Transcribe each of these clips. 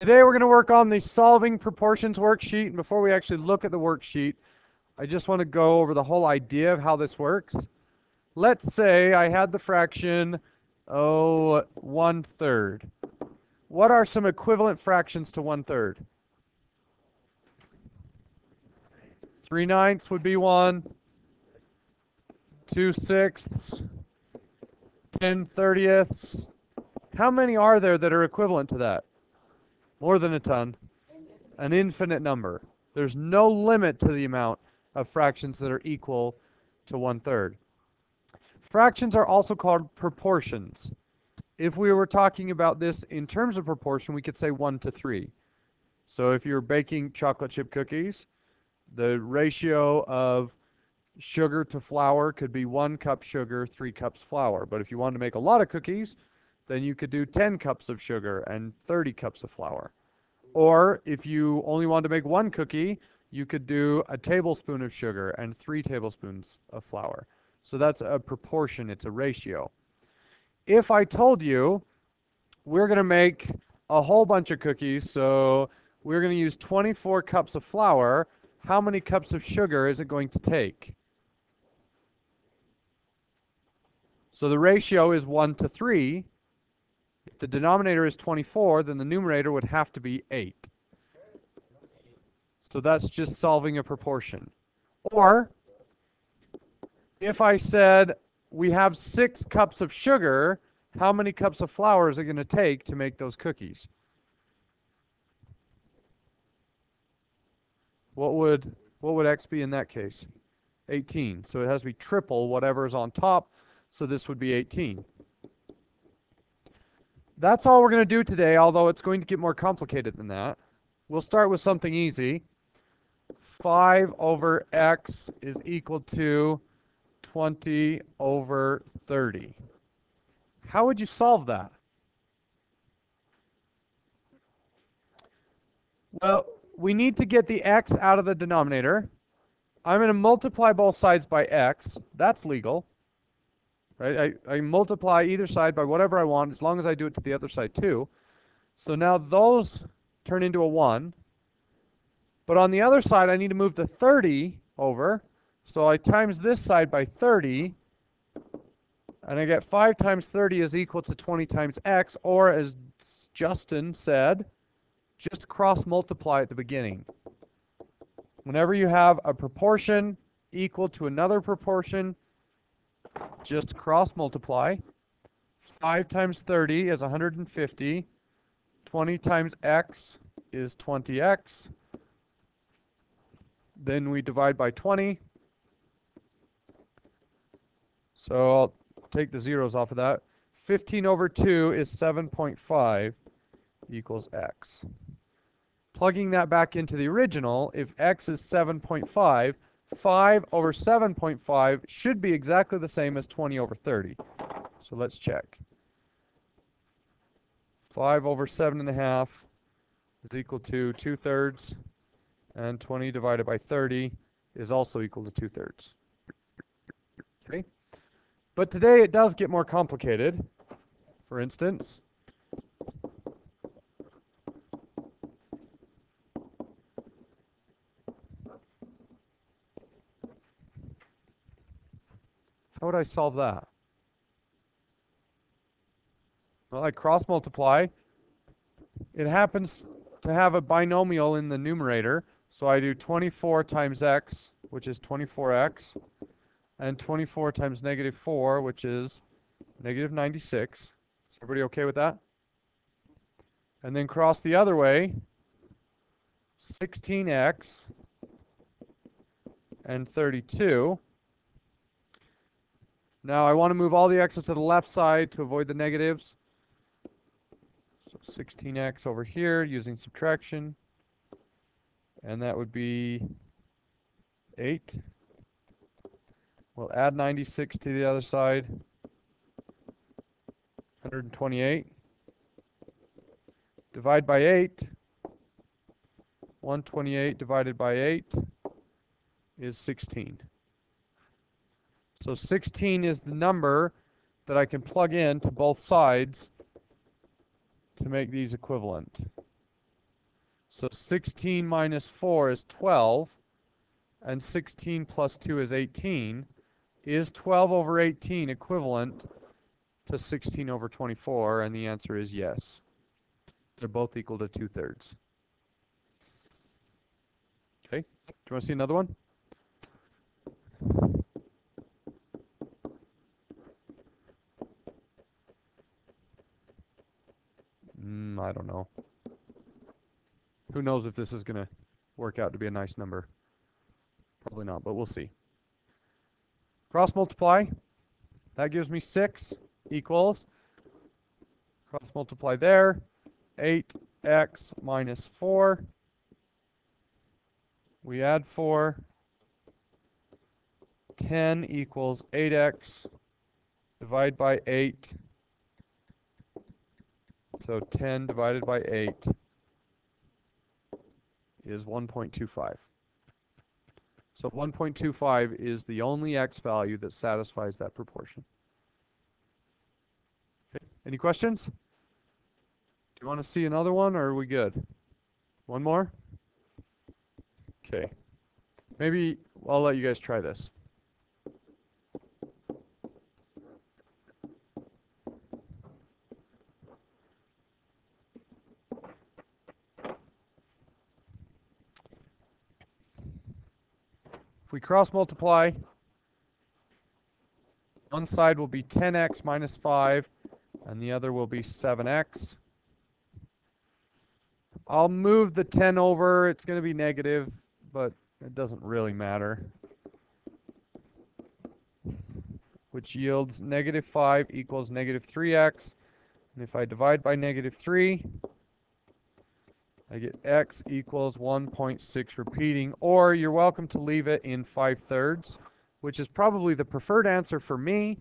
Today we're going to work on the solving proportions worksheet, and before we actually look at the worksheet, I just want to go over the whole idea of how this works. Let's say I had the fraction, 1/3. What are some equivalent fractions to 1/3? 3/9 would be one, 2/6, 10/30. How many are there that are equivalent to that? More than a ton. An infinite number. There's no limit to the amount of fractions that are equal to 1/3. Fractions are also called proportions. If we were talking about this in terms of proportion, we could say 1:3. So if you're baking chocolate chip cookies, the ratio of sugar to flour could be 1 cup sugar, 3 cups flour. But if you wanted to make a lot of cookies, then you could do 10 cups of sugar and 30 cups of flour. Or if you only wanted to make one cookie, you could do a tablespoon of sugar and 3 tablespoons of flour. So that's a proportion, it's a ratio. If I told you we're going to make a whole bunch of cookies, so we're going to use 24 cups of flour, how many cups of sugar is it going to take? So the ratio is 1:3. If the denominator is 24, then the numerator would have to be 8. So that's just solving a proportion. Or if I said we have 6 cups of sugar, how many cups of flour is it going to take to make those cookies? What would X be in that case? 18. So it has to be triple whatever is on top. So this would be 18. That's all we're going to do today, although it's going to get more complicated than that. We'll start with something easy. 5 over x is equal to 20 over 30. How would you solve that? Well, we need to get the x out of the denominator. I'm going to multiply both sides by x. That's legal. Right? I multiply either side by whatever I want, as long as I do it to the other side too. So now those turn into a 1. But on the other side, I need to move the 30 over. So I times this side by 30. And I get 5 times 30 is equal to 20 times x. Or as Justin said, just cross multiply at the beginning. Whenever you have a proportion equal to another proportion, just cross multiply. 5 times 30 is 150. 20 times x is 20x. Then we divide by 20. So I'll take the zeros off of that. 15 over 2 is 7.5 equals x. Plugging that back into the original, if x is 7.5, 5 over 7.5 should be exactly the same as 20 over 30. So let's check. 5 over 7.5 is equal to 2/3, and 20 divided by 30 is also equal to 2/3. Okay? But today it does get more complicated. For instance, how would I solve that? Well, I cross multiply. It happens to have a binomial in the numerator, so I do 24 times x, which is 24x, and 24 times -4, which is -96. Is everybody okay with that? And then cross the other way, 16x and 32. Now I want to move all the x's to the left side to avoid the negatives. So 16x over here using subtraction. And that would be 8. We'll add 96 to the other side. 128. Divide by 8. 128 divided by 8 is 16. So 16 is the number that I can plug in to both sides to make these equivalent. So 16 minus 4 is 12, and 16 plus 2 is 18. Is 12 over 18 equivalent to 16 over 24? And the answer is yes. They're both equal to 2/3. Okay, do you want to see another one? I don't know. Who knows if this is going to work out to be a nice number? Probably not, but we'll see. Cross multiply. That gives me 6 equals, cross multiply there, 8x minus 4. We add 4. 10 equals 8x. Divide by 8. So 10 divided by 8 is 1.25. So 1.25 is the only x value that satisfies that proportion. Okay. Any questions? Do you want to see another one, or are we good? One more? Okay. Maybe I'll let you guys try this. If we cross multiply, one side will be 10x minus 5, and the other will be 7x. I'll move the 10 over. It's going to be negative, but it doesn't really matter. Which yields negative 5 equals negative 3x. And if I divide by negative 3, I get x equals 1.6 repeating, or you're welcome to leave it in 5/3, which is probably the preferred answer for me,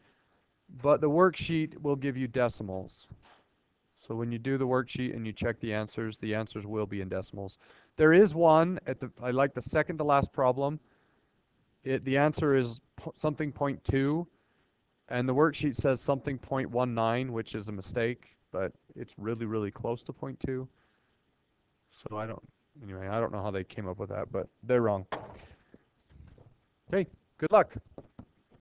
but the worksheet will give you decimals. So when you do the worksheet and you check the answers will be in decimals. There is one at I like the second to last problem. The answer is something 0.2, and the worksheet says something 0.19, which is a mistake, but it's really, really close to 0.2. So I don't know how they came up with that, but they're wrong. Okay, good luck.